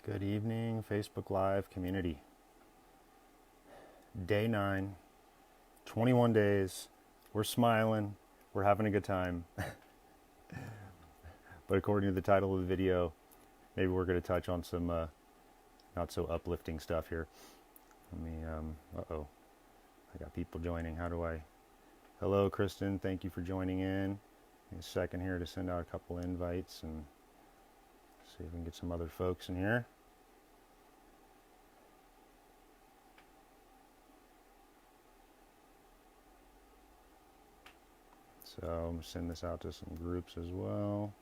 Good evening, Facebook Live community. Day 9, 21 days. We're smiling. We're having a good time. But according to the title of the video, maybe we're going to touch on some not so uplifting stuff here. Let me, uh-oh. I got people joining. How do I? Hello, Kristen. Thank you for joining in. Give me a second here to send out a couple invites and see if we can get some other folks in here. So I'm going to send this out to some groups as well.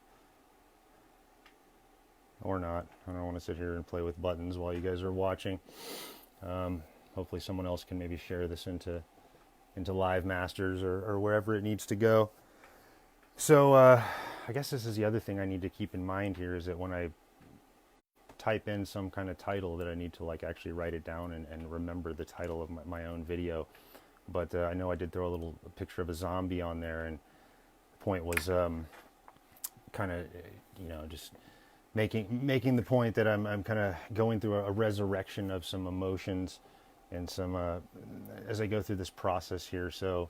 Or not. I don't want to sit here and play with buttons while you guys are watching. Hopefully someone else can maybe share this into livemasters or wherever it needs to go. So I guess this is the other thing I need to keep in mind here is that when I type in some kind of title that I need to like actually write it down and remember the title of my own video. But I know I did throw a picture of a zombie on there, and the point was kind of, just making the point that I'm kind of going through a resurrection of some emotions and some as I go through this process here. So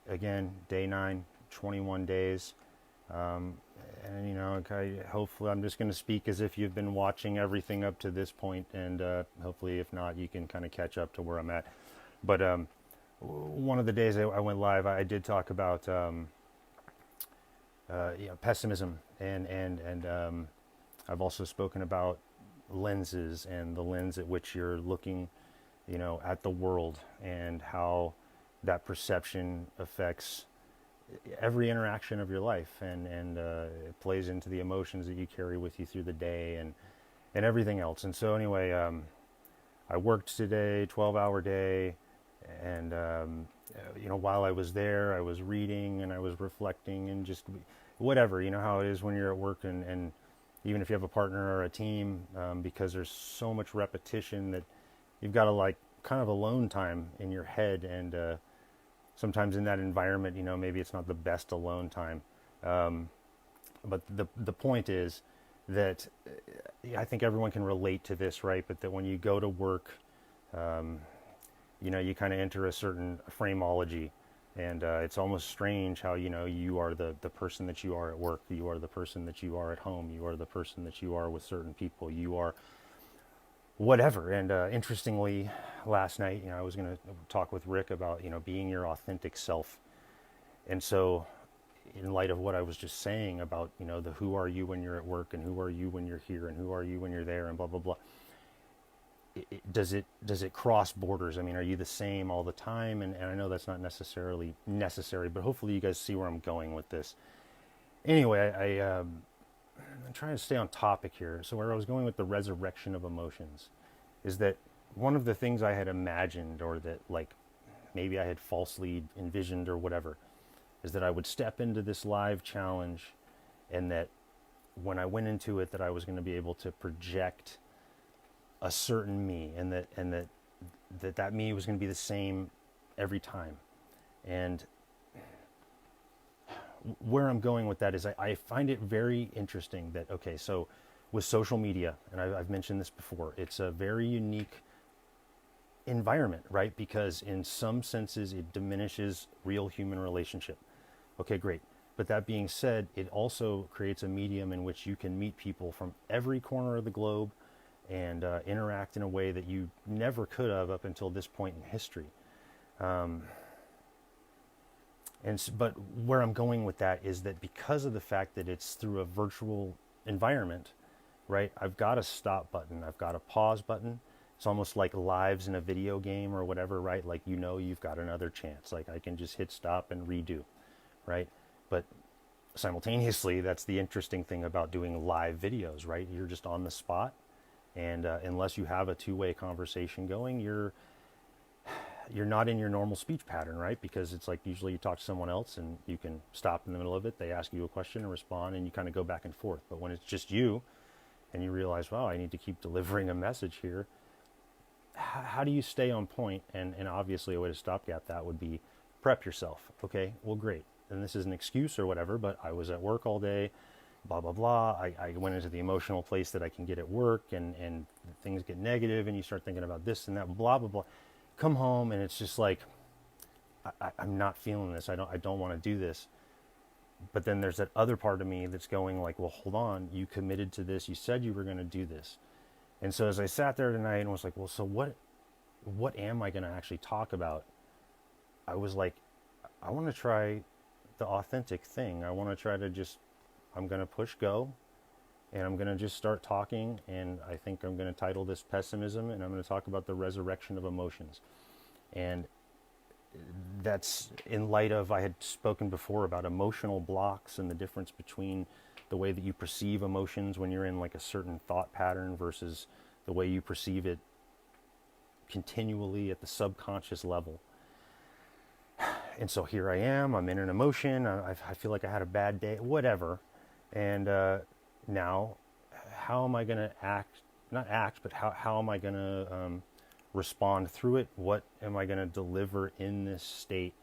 again, day 9, 21 days. And hopefully I'm just going to speak as if you've been watching everything up to this point, and hopefully if not, you can kind of catch up to where I'm at. But one of the days I went live, I did talk about pessimism, and I've also spoken about lenses and the lens at which you're looking, at the world, and how that perception affects every interaction of your life, and it plays into the emotions that you carry with you through the day, and everything else. And so anyway, I worked today, 12-hour day, and while I was there, I was reading and I was reflecting and just whatever, how it is when you're at work, and even if you have a partner or a team, because there's so much repetition that you've got to like kind of alone time in your head, and sometimes in that environment, maybe it's not the best alone time. But the point is that I think everyone can relate to this, right? But that when you go to work, you kind of enter a certain phraseology, and it's almost strange how, you are the person that you are at work, you are the person that you are at home, you are the person that you are with certain people, you are whatever. And interestingly, last night, I was going to talk with Rick about, being your authentic self. And so in light of what I was just saying about, the who are you when you're at work, and who are you when you're here, and who are you when you're there, and blah, blah, blah. Does it cross borders? I mean, are you the same all the time? And I know that's not necessarily necessary, but hopefully you guys see where I'm going with this. Anyway, I'm trying to stay on topic here. So where I was going with the resurrection of emotions is that one of the things I had imagined, or that like maybe I had falsely envisioned or whatever, is that I would step into this live challenge, and that when I went into it, that I was going to be able to project a certain me, and that me was going to be the same every time. And where I'm going with that is I find it very interesting that, okay, so with social media, and I've mentioned this before, it's a very unique environment, right? Because in some senses, it diminishes real human relationship. Okay, great. But that being said, it also creates a medium in which you can meet people from every corner of the globe, and interact in a way that you never could have up until this point in history. But where I'm going with that is that because of the fact that it's through a virtual environment, right? I've got a stop button, I've got a pause button. It's almost like lives in a video game or whatever, right? Like, you've got another chance. Like, I can just hit stop and redo, right? But simultaneously, that's the interesting thing about doing live videos, right? You're just on the spot. And unless you have a two-way conversation going, you're not in your normal speech pattern, right? Because it's like usually you talk to someone else and you can stop in the middle of it. They ask you a question and respond, and you kind of go back and forth. But when it's just you, and you realize, wow, I need to keep delivering a message here, how do you stay on point? And obviously a way to stopgap that would be prep yourself. Okay, well, great. And this is an excuse or whatever, but I was at work all day. blah, blah, blah. I went into the emotional place that I can get at work, and things get negative, and you start thinking about this and that, blah, blah, blah. Come home, and it's just like, I'm not feeling this. I don't want to do this. But then there's that other part of me that's going like, well, hold on, you committed to this. You said you were going to do this. And so as I sat there tonight and was like, well, so what am I going to actually talk about? I was like, I want to try the authentic thing. I want to try to just, I'm going to push go, and I'm going to just start talking. And I think I'm going to title this Pessimism, and I'm going to talk about the resurrection of emotions. And that's in light of, I had spoken before about emotional blocks and the difference between the way that you perceive emotions when you're in like a certain thought pattern versus the way you perceive it continually at the subconscious level. And so here I am, I'm in an emotion, I feel like I had a bad day, whatever. And now, how am I going to not act, but how am I going to respond through it? What am I going to deliver in this state?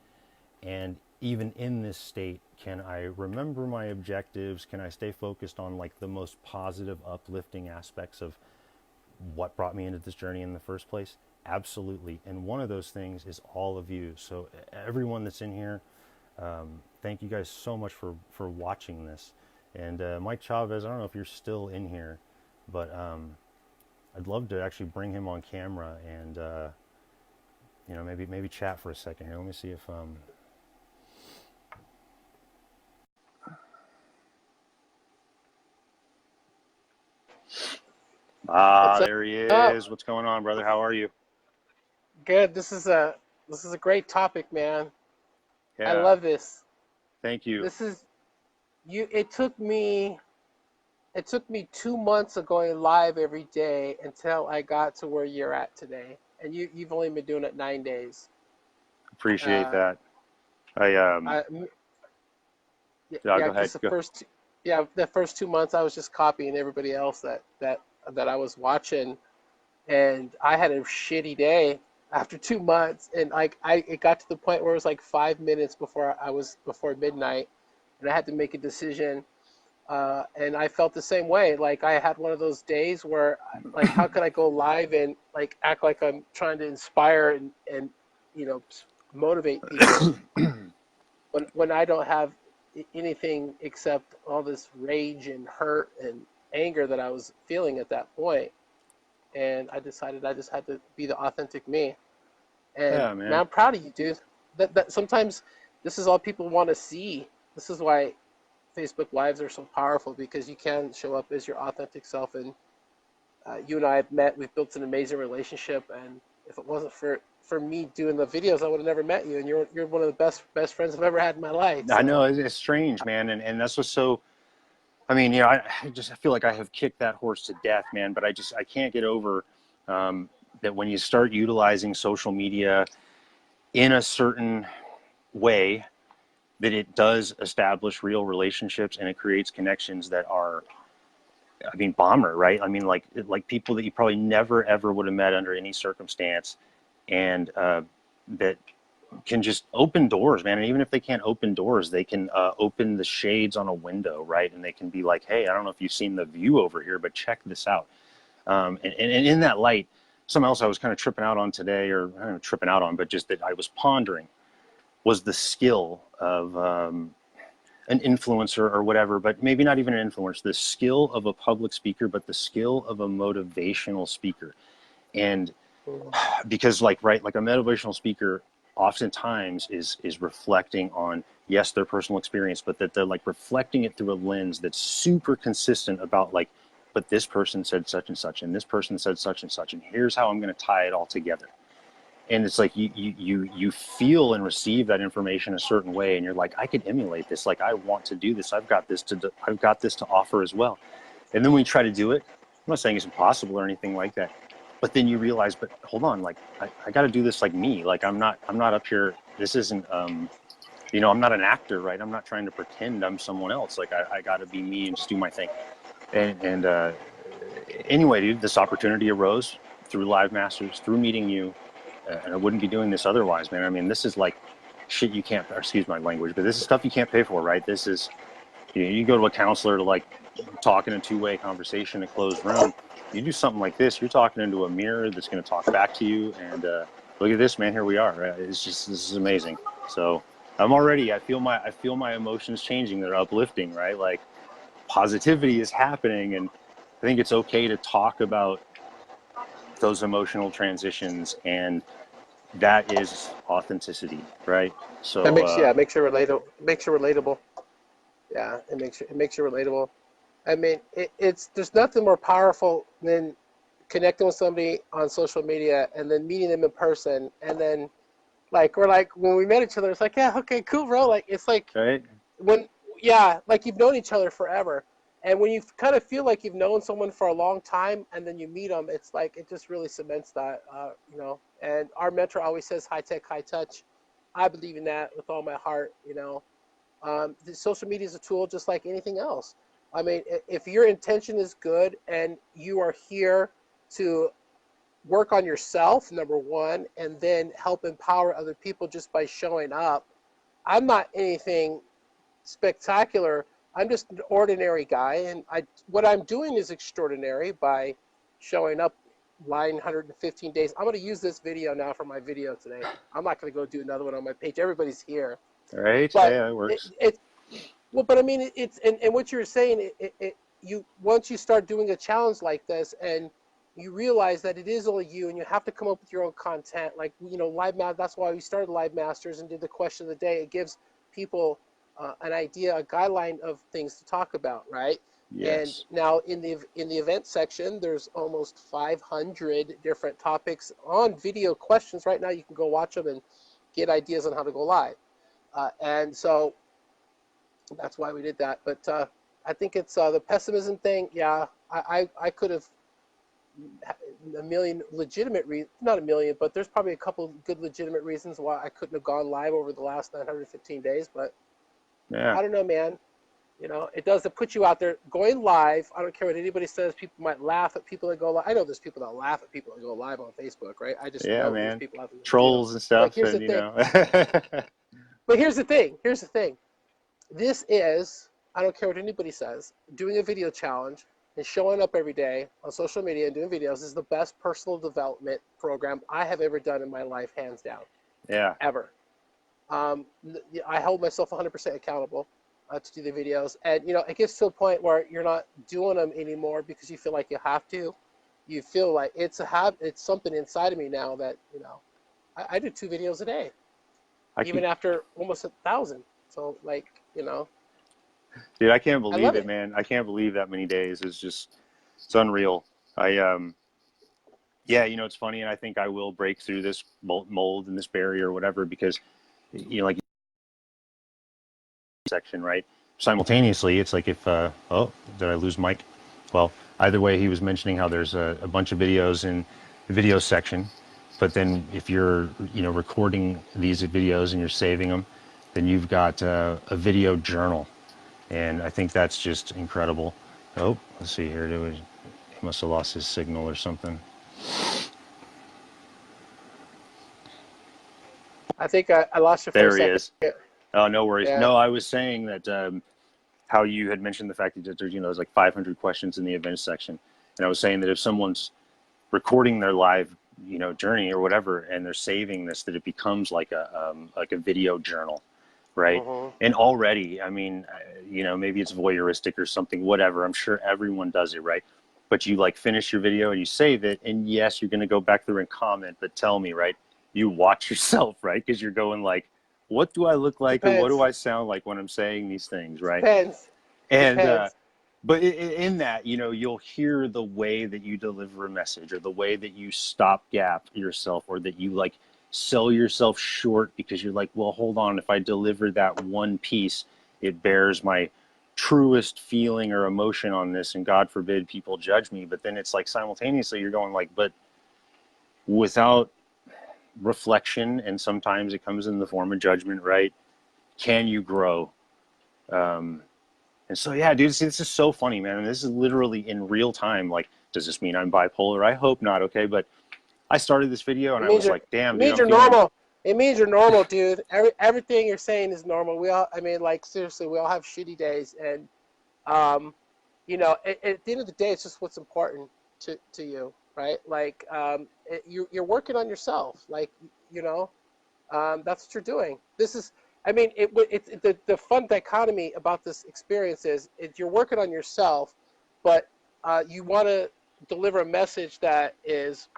And even in this state, can I remember my objectives? Can I stay focused on like the most positive, uplifting aspects of what brought me into this journey in the first place? Absolutely. And one of those things is all of you. So everyone that's in here, thank you guys so much for watching this. And Mike Chavez, I don't know if you're still in here, but I'd love to actually bring him on camera and you know, maybe chat for a second here. Let me see if What's there he up? is. What's going on, brother? How are you? Good. This is a great topic, man. I Yeah, love this. thank you. This is you. It took me 2 months of going live every day until I got to where you're at today, and you've only been doing it 9 days. Appreciate Uh, that. I I m- Yeah, yeah, go because ahead. Go. the first 2 months I was just copying everybody else that I was watching, and I had a shitty day after 2 months, and like it got to the point where it was like 5 minutes before midnight, and I had to make a decision, and I felt the same way. Like I had one of those days where, like, how could I go live and like act like I'm trying to inspire and you know motivate people when I don't have anything except all this rage and hurt and anger that I was feeling at that point, and I decided I just had to be the authentic me. And Yeah, man, man. I'm proud of you, dude. That sometimes this is all people want to see. This is why Facebook Lives are so powerful, because you can show up as your authentic self. And you and I have met. We've built an amazing relationship. And if it wasn't for me doing the videos, I would have never met you. And you're one of the best friends I've ever had in my life. I So know it's strange, man, and that's what's so. I mean, you know, I feel like I have kicked that horse to death, man. But I can't get over that when you start utilizing social media in a certain way, that it does establish real relationships and it creates connections that are, I mean, bomber, right? I mean, like people that you probably never ever would have met under any circumstance, and that can just open doors, man. And even if they can't open doors, they can open the shades on a window, right? And they can be like, hey, I don't know if you've seen the view over here, but check this out. And in that light, something else I was kind of tripping out on today, or I don't know, tripping out on, but just that I was pondering, was the skill of an influencer or whatever, but maybe not even an influencer, the skill of a public speaker, but the skill of a motivational speaker. And because like a motivational speaker oftentimes is reflecting on, yes, their personal experience, but that they're like reflecting it through a lens that's super consistent about like, but this person said such and such, and this person said such and such, and here's how I'm going to tie it all together. And it's like you feel and receive that information a certain way, and you're like, I could emulate this, like I want to do this, I've got this to offer as well. And then when you try to do it, I'm not saying it's impossible or anything like that, but then you realize, but hold on, like I got to do this like me. Like I'm not up here. This isn't, you know, I'm not an actor, right? I'm not trying to pretend I'm someone else. Like I got to be me and just do my thing. And anyway, dude, this opportunity arose through Live Masters, through meeting you, and I wouldn't be doing this otherwise, man. I mean, this is like shit you can't, excuse my language, but this is stuff you can't pay for, right? This is You go to a counselor to like talk in a two-way conversation, a closed room. You do something like this, you're talking into a mirror that's going to talk back to you. And look at this, man. Here we are. Right? It's just, this is amazing. So I'm already, I feel my emotions changing. They're uplifting, right? Like positivity is happening. And I think it's okay to talk about those emotional transitions, and that is authenticity, right? That So, makes, yeah, it makes you relatable. Makes you relatable. Yeah, it makes you relatable. I mean, it's there's nothing more powerful than connecting with somebody on social media and then meeting them in person, and then like we're like when we met each other, it's like, yeah, okay, cool, bro. Like it's like right? when, yeah, like you've known each other forever, and when you kind of feel like you've known someone for a long time, and then you meet them, it's like it just really cements that, you know. And our mentor always says, high tech, high touch. I believe in that with all my heart, you know. The social media is a tool just like anything else. I mean, if your intention is good and you are here to work on yourself, number one, and then help empower other people just by showing up. I'm not anything spectacular. I'm just an ordinary guy, and what I'm doing is extraordinary by showing up 915 days. I'm going to use this video now for my video today. I'm not going to go do another one on my page. Everybody's here, Right? but Yeah, it works. it well, but I mean, it's and what you're saying, you once you start doing a challenge like this, and you realize that it is only you, and you have to come up with your own content. Like, you know, That's why we started Live Masters and did the question of the day. It gives people an idea, a guideline of things to talk about, right? And Yes. now in the event section, there's almost 500 different topics on video questions. Right now, you can go watch them and get ideas on how to go live. And so that's why we did that. But I think it's the pessimism thing. Yeah, I could have a million legitimate reasons, not a million, but there's probably a couple good legitimate reasons why I couldn't have gone live over the last 915 days. But Yeah. I don't know, man. You know, it does, it put you out there going live. I don't care what anybody says. People might laugh at people that go live. I know there's people that laugh at people that go live on Facebook, right? I just Yeah, know there's man. people out there that do. Trolls and But stuff, here's the and thing. But here's the thing. Here's the thing. This is, I don't care what anybody says, doing a video challenge and showing up every day on social media and doing videos is the best personal development program I have ever done in my life, hands down, yeah. ever. Um, I hold myself 100% accountable to do the videos. And, you know, it gets to a point where you're not doing them anymore because you feel like you have to. You feel like it's a habit, it's something inside of me now that, you know, I do 2 videos a day, I even keep, after almost 1,000. So, like, you know, dude, I can't I believe love it, it. man. I can't believe that many days. It's just, it's unreal. I, yeah, you know, it's funny, and I think I will break through this mold and this barrier or whatever, because, you know, like section, right? Simultaneously, it's like if, oh, did I lose Mike? Well, either way, he was mentioning how there's a bunch of videos in the video section, but then if you're, you know, recording these videos and you're saving them, then you've got a video journal, and I think that's just incredible. Oh, let's see here. He must have lost his signal or something. I think I lost you for a There he second. is. Oh, no worries. Yeah. No, I was saying that how you had mentioned the fact that there's, you know, there's like 500 questions in the events section, and I was saying that if someone's recording their live, you know, journey or whatever, and they're saving this, that it becomes like a video journal, right? Mm-hmm. And already, I mean, you know, maybe it's voyeuristic or something, whatever. I'm sure everyone does it, right? But you like finish your video and you save it, and yes, you're going to go back through and comment, but tell me, right? You watch yourself, right? Because you're going like, what do I look like, or what do Depends. I sound like when I'm saying these things, right? Depends. And Depends. but in that, you know, you'll hear the way that you deliver a message, or the way that you stop gap yourself, or that you like sell yourself short because you're like, well, hold on, if I deliver that one piece, it bears my truest feeling or emotion on this, and God forbid people judge me. But then it's like simultaneously you're going like, but without reflection, and sometimes it comes in the form of judgment, right? Can you grow? Um, And so, yeah, dude, see, this is so funny, man. And this is literally in real time. Like, does this mean I'm bipolar? I hope not, okay? But I started this video and It I means was you're like, it damn, dude, means I'm you're feeling, normal. It means you're normal, dude. Everything you're saying is normal. We all, I mean, like seriously, we all have shitty days, and um, at the end of the day, it's just what's important to you, right? Like, you're working on yourself. Like, you know, that's what you're doing. This is, I mean, the fun dichotomy about this experience is you're working on yourself, but you want to deliver a message that is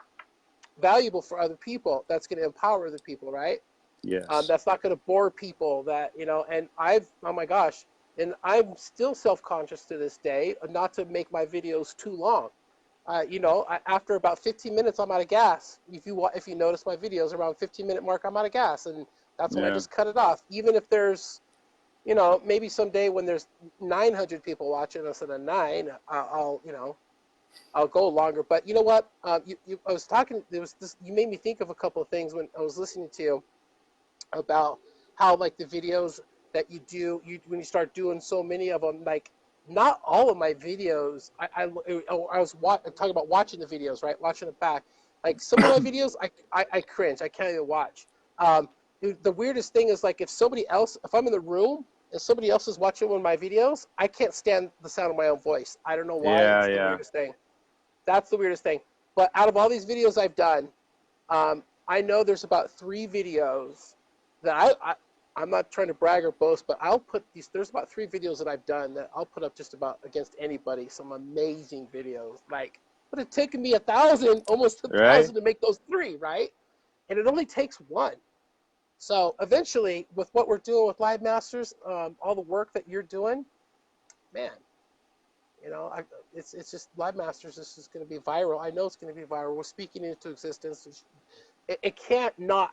valuable for other people. That's going to empower other people, right? Yes. That's not going to bore people. That and oh my gosh, and I'm still self-conscious to this day, not to make my videos too long. After about 15 minutes, I'm out of gas. If you notice my videos around 15-minute mark, I'm out of gas, and that's when I Yeah. just cut it off. Even if there's, maybe someday when there's 900 people watching instead of nine, I'll go longer. But you know what? I was talking. There was this. You made me think of a couple of things when I was listening to you about how like the videos that you do, when you start doing so many of them, like not all of my videos. I was talking about watching the videos, right? Watching it back. Like some of my videos, I cringe. I can't even watch. The weirdest thing is like if I'm in the room and somebody else is watching one of my videos, I can't stand the sound of my own voice. I don't know why. Yeah. It's the Yeah. weirdest thing. That's the weirdest thing. But out of all these videos I've done, I know there's about 3 videos that I'm not trying to brag or boast, but I'll put these. There's about 3 videos that I've done that I'll put up just about against anybody. Some amazing videos, like, but it taken me 1,000, almost a Right. thousand, to make those 3, right? And it only takes one. So eventually, with what we're doing with Live Masters, all the work that you're doing, man, it's just Live Masters. This is going to be viral. I know it's going to be viral. We're speaking into existence. It can't not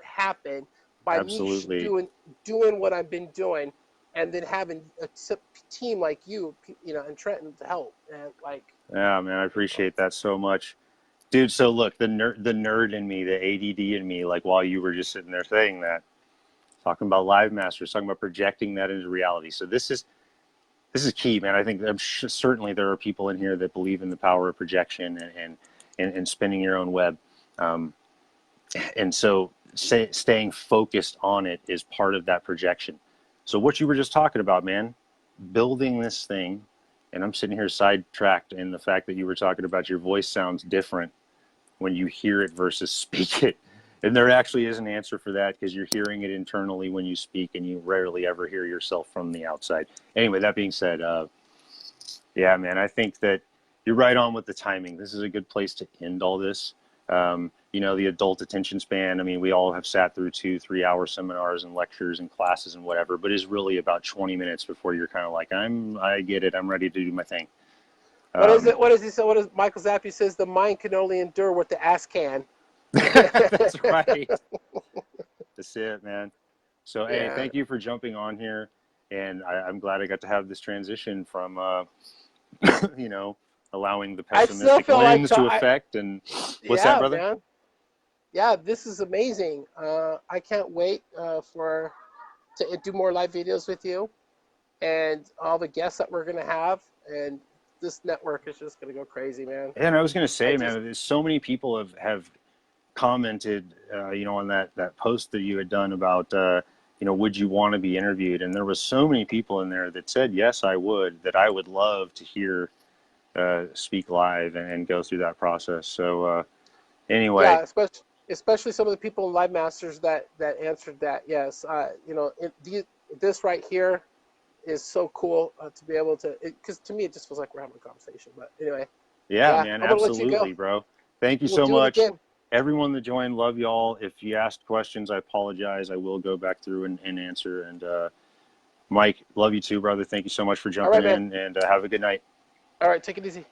happen by me Absolutely. doing what I've been doing, and then having a team like you, and Trenton to help. And like, Yeah, man, I appreciate that so much. Dude, so look, the nerd in me, the ADD in me, like while you were just sitting there saying that, talking about live masters, talking about projecting that into reality. So this is key, man. I think certainly there are people in here that believe in the power of projection and spinning your own web. Um, and so staying focused on it is part of that projection. So what you were just talking about, man, building this thing, and I'm sitting here sidetracked in the fact that you were talking about your voice sounds different when you hear it versus speak it. And there actually is an answer for that because you're hearing it internally when you speak, and you rarely ever hear yourself from the outside. Anyway, that being said, yeah, man, I think that you're right on with the timing. This is a good place to end all this. The adult attention span, I mean, we all have sat through 2-3 hour seminars and lectures and classes and whatever, but it's really about 20 minutes before you're kind of like, I get it. I'm ready to do my thing. what is Um, it? What does he say? What does Michael Zappi says? The mind can only endure what the ass can. that's right. That's it, man. So, hey, Yeah, thank you for jumping on here. And I'm glad I got to have this transition from, you know, allowing the I still pessimistic feel like lens to affect. And what's that, yeah, brother? man. Yeah, this is amazing. I can't wait for to do more live videos with you and all the guests that we're gonna have. And this network is just gonna go crazy, man. And I was going to I say, just man, there's so many people have commented, on that post that you had done about, would you want to be interviewed? And there was so many people in there that said, yes, I would, that I would love to hear speak live and go through that process. So anyway, yeah, especially some of the people in Live Masters that answered that. Yes, this right here is so cool to be able to, because to me it just feels like we're having a conversation. But anyway, yeah, yeah, man, I'm gonna let you go. absolutely, bro. Thank you We'll so do it much. again. Everyone that joined, love y'all. If you asked questions, I apologize. I will go back through and answer. And Mike, love you too, brother. Thank you so much for All jumping right, man. in, and have a good night. All right, take it easy.